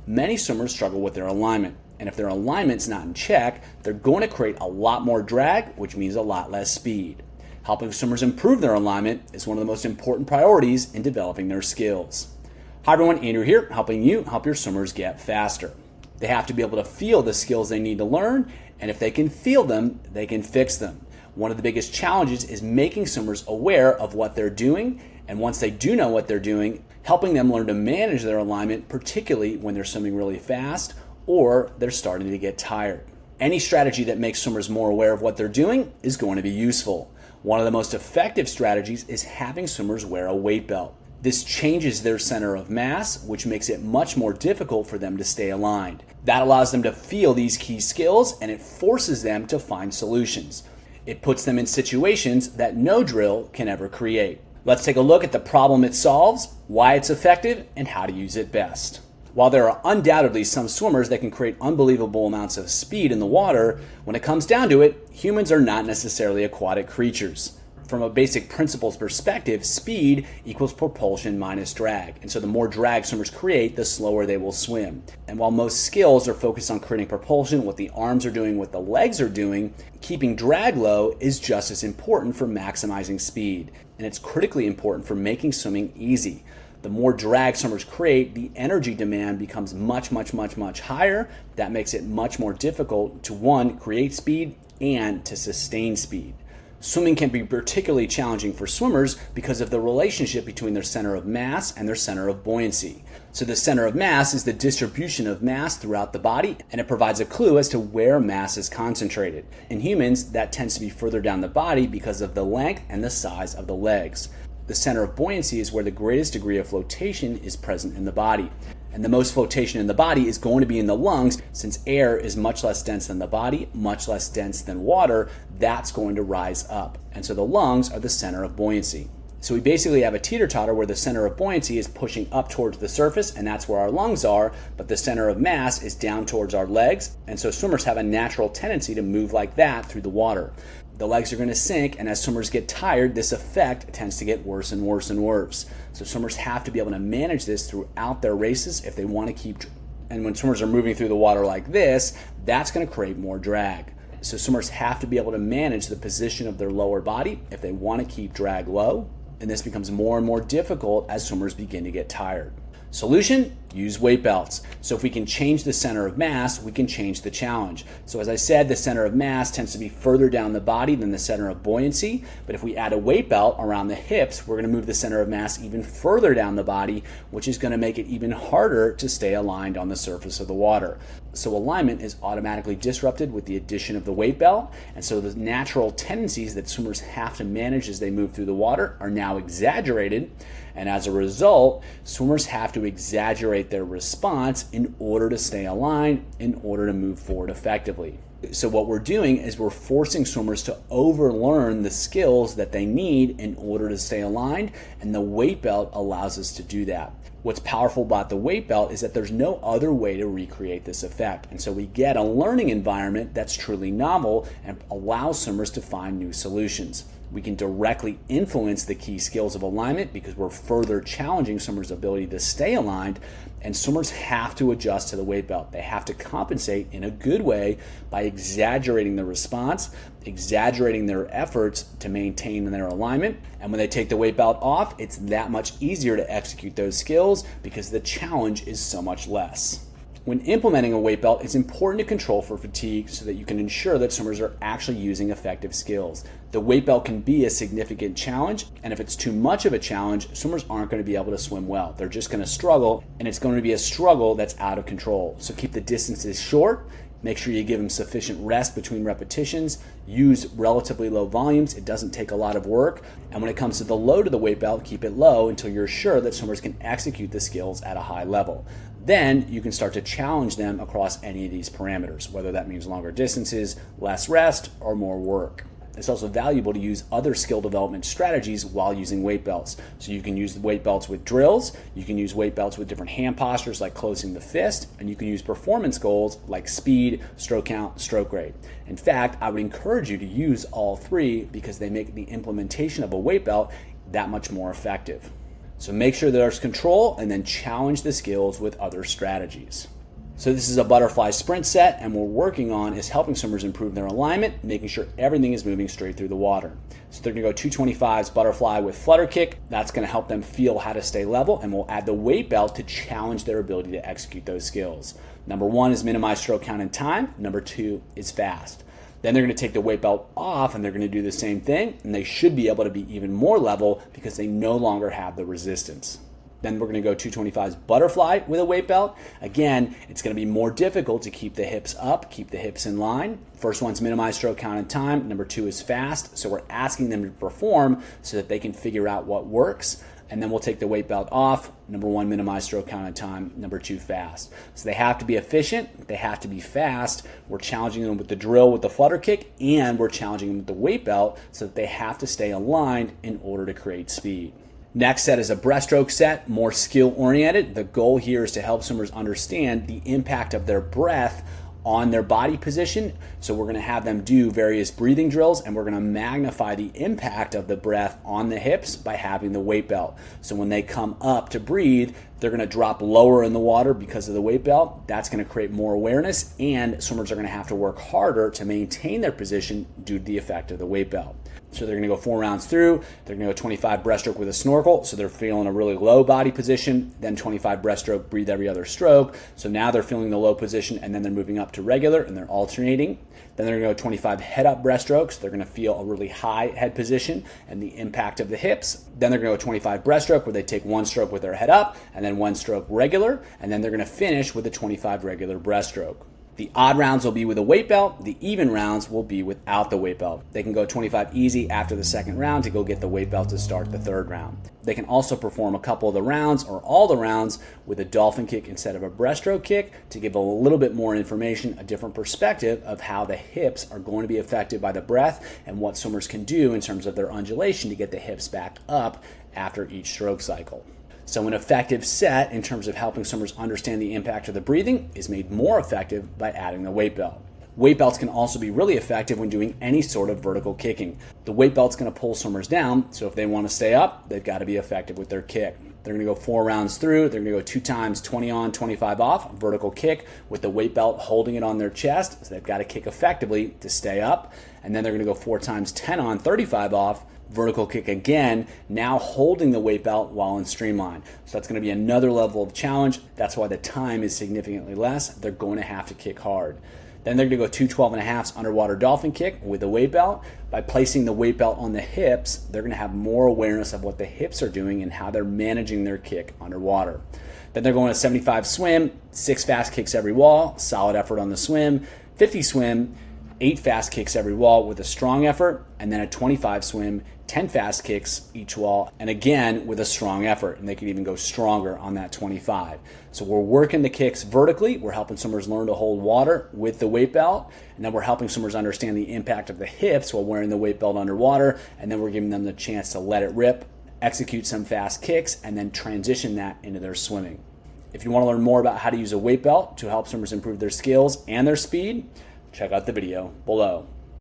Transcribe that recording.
many swimmers struggle with their alignment. And if their alignment's not in check, they're going to create a lot more drag, which means a lot less speed. Helping swimmers improve their alignment is one of the most important priorities in developing their skills. Hi everyone, Andrew here, helping you help your swimmers get faster. They have to be able to feel the skills they need to learn, and if they can feel them, they can fix them. One of the biggest challenges is making swimmers aware of what they're doing, and once they do know what they're doing, helping them learn to manage their alignment, particularly when they're swimming really fast or they're starting to get tired. Any strategy that makes swimmers more aware of what they're doing is going to be useful. One of the most effective strategies is having swimmers wear a weight belt. This changes their center of mass, which makes it much more difficult for them to stay aligned. That allows them to feel these key skills, and it forces them to find solutions. It puts them in situations that no drill can ever create. Let's take a look at the problem it solves, why it's effective, and how to use it best. While there are undoubtedly some swimmers that can create unbelievable amounts of speed in the water, when it comes down to it, humans are not necessarily aquatic creatures. From a basic principles perspective, speed equals propulsion minus drag. And so the more drag swimmers create, the slower they will swim. And while most skills are focused on creating propulsion, what the arms are doing, what the legs are doing, keeping drag low is just as important for maximizing speed. And it's critically important for making swimming easy. The more drag swimmers create, the energy demand becomes much higher. That makes it much more difficult to, one, create speed and to sustain speed. Swimming can be particularly challenging for swimmers because of the relationship between their center of mass and their center of buoyancy. So the center of mass is the distribution of mass throughout the body, and it provides a clue as to where mass is concentrated. In humans, that tends to be further down the body because of the length and the size of the legs. The center of buoyancy is where the greatest degree of flotation is present in the body. And the most flotation in the body is going to be in the lungs. Since air is much less dense than the body, much less dense than water, that's going to rise up. And so the lungs are the center of buoyancy. So we basically have a teeter-totter where the center of buoyancy is pushing up towards the surface, and that's where our lungs are, but the center of mass is down towards our legs. And so swimmers have a natural tendency to move like that through the water. The legs are going to sink, and as swimmers get tired, this effect tends to get worse and worse and worse. So swimmers have to be able to manage this throughout their races if they want to keep, and when swimmers are moving through the water like this, that's going to create more drag. So swimmers have to be able to manage the position of their lower body if they want to keep drag low, and this becomes more and more difficult as swimmers begin to get tired. Solution? Use weight belts. So if we can change the center of mass, we can change the challenge. So as I said, the center of mass tends to be further down the body than the center of buoyancy, but if we add a weight belt around the hips, we're going to move the center of mass even further down the body, which is going to make it even harder to stay aligned on the surface of the water. So alignment is automatically disrupted with the addition of the weight belt, and so the natural tendencies that swimmers have to manage as they move through the water are now exaggerated, and as a result, swimmers have to exaggerate their response in order to stay aligned, in order to move forward effectively. So what we're doing is we're forcing swimmers to overlearn the skills that they need in order to stay aligned, and the weight belt allows us to do that. What's powerful about the weight belt is that there's no other way to recreate this effect. And so we get a learning environment that's truly novel and allows swimmers to find new solutions. We can directly influence the key skills of alignment because we're further challenging swimmers' ability to stay aligned, and swimmers have to adjust to the weight belt. They have to compensate in a good way by exaggerating the response, exaggerating their efforts to maintain their alignment, and when they take the weight belt off, it's that much easier to execute those skills because the challenge is so much less. When implementing a weight belt, it's important to control for fatigue so that you can ensure that swimmers are actually using effective skills. The weight belt can be a significant challenge, and if it's too much of a challenge, swimmers aren't going to be able to swim well. They're just going to struggle, and it's going to be a struggle that's out of control. So keep the distances short. Make sure you give them sufficient rest between repetitions. Use relatively low volumes. It doesn't take a lot of work. And when it comes to the load of the weight belt, keep it low until you're sure that swimmers can execute the skills at a high level. Then you can start to challenge them across any of these parameters, whether that means longer distances, less rest, or more work. It's also valuable to use other skill development strategies while using weight belts. So you can use the weight belts with drills, you can use weight belts with different hand postures like closing the fist, and you can use performance goals like speed, stroke count, stroke rate. In fact, I would encourage you to use all three because they make the implementation of a weight belt that much more effective. So make sure there's control and then challenge the skills with other strategies. So this is a butterfly sprint set, and what we're working on is helping swimmers improve their alignment, making sure everything is moving straight through the water. So they're gonna go 225s butterfly with flutter kick. That's gonna help them feel how to stay level, and we'll add the weight belt to challenge their ability to execute those skills. Number 1 is minimize stroke count and time. Number 2 is fast. Then they're going to take the weight belt off and they're going to do the same thing, and they should be able to be even more level because they no longer have the resistance. Then we're going to go 225s butterfly with a weight belt. Again, it's going to be more difficult to keep the hips up, keep the hips in line. First one's minimize stroke count and time. Number 2 is fast. So we're asking them to perform so that they can figure out what works. And then we'll take the weight belt off. Number 1, minimize stroke count and time. Number 2, fast. So they have to be efficient. They have to be fast. We're challenging them with the drill with the flutter kick, and we're challenging them with the weight belt so that they have to stay aligned in order to create speed. Next set is a breaststroke set, more skill oriented. The goal here is to help swimmers understand the impact of their breath on their body position. So we're going to have them do various breathing drills, and we're going to magnify the impact of the breath on the hips by having the weight belt. So when they come up to breathe, they're going to drop lower in the water because of the weight belt. That's going to create more awareness, and swimmers are going to have to work harder to maintain their position due to the effect of the weight belt. So they're going to go 4 rounds through. They're going to go 25 breaststroke with a snorkel, so they're feeling a really low body position. Then 25 breaststroke, breathe every other stroke. So now they're feeling the low position, and then they're moving up to regular, and they're alternating. Then they're going to go 25 head-up breaststrokes. They're going to feel a really high head position and the impact of the hips. Then they're going to go 25 breaststroke, where they take 1 stroke with their head up, and then 1 stroke regular, and then they're going to finish with a 25 regular breaststroke. The odd rounds will be with a weight belt. The even rounds will be without the weight belt. They can go 25 easy after the second round to go get the weight belt to start the third round. They can also perform a couple of the rounds or all the rounds with a dolphin kick instead of a breaststroke kick to give a little bit more information, a different perspective of how the hips are going to be affected by the breath and what swimmers can do in terms of their undulation to get the hips back up after each stroke cycle. So an effective set in terms of helping swimmers understand the impact of the breathing is made more effective by adding the weight belt. Weight belts can also be really effective when doing any sort of vertical kicking. The weight belt's going to pull swimmers down, so if they want to stay up, they've got to be effective with their kick. They're going to go 4 rounds through. They're going to go 2 times 20 on, 25 off, vertical kick with the weight belt holding it on their chest, so they've got to kick effectively to stay up. And then they're going to go 4 times 10 on, 35 off, vertical kick again, now holding the weight belt while in streamline. So that's going to be another level of challenge. That's why the time is significantly less. They're going to have to kick hard. Then they're going to go 2 12.5s underwater dolphin kick with the weight belt. By placing the weight belt on the hips, they're going to have more awareness of what the hips are doing and how they're managing their kick underwater. Then they're going to 75 swim, 6 fast kicks every wall, solid effort on the swim, 50 swim, 8 fast kicks every wall with a strong effort, and then a 25 swim, 10 fast kicks each wall, and again with a strong effort, and they can even go stronger on that 25. So we're working the kicks vertically. We're helping swimmers learn to hold water with the weight belt, and then we're helping swimmers understand the impact of the hips while wearing the weight belt underwater, and then we're giving them the chance to let it rip, execute some fast kicks, and then transition that into their swimming. If you want to learn more about how to use a weight belt to help swimmers improve their skills and their speed, check out the video below.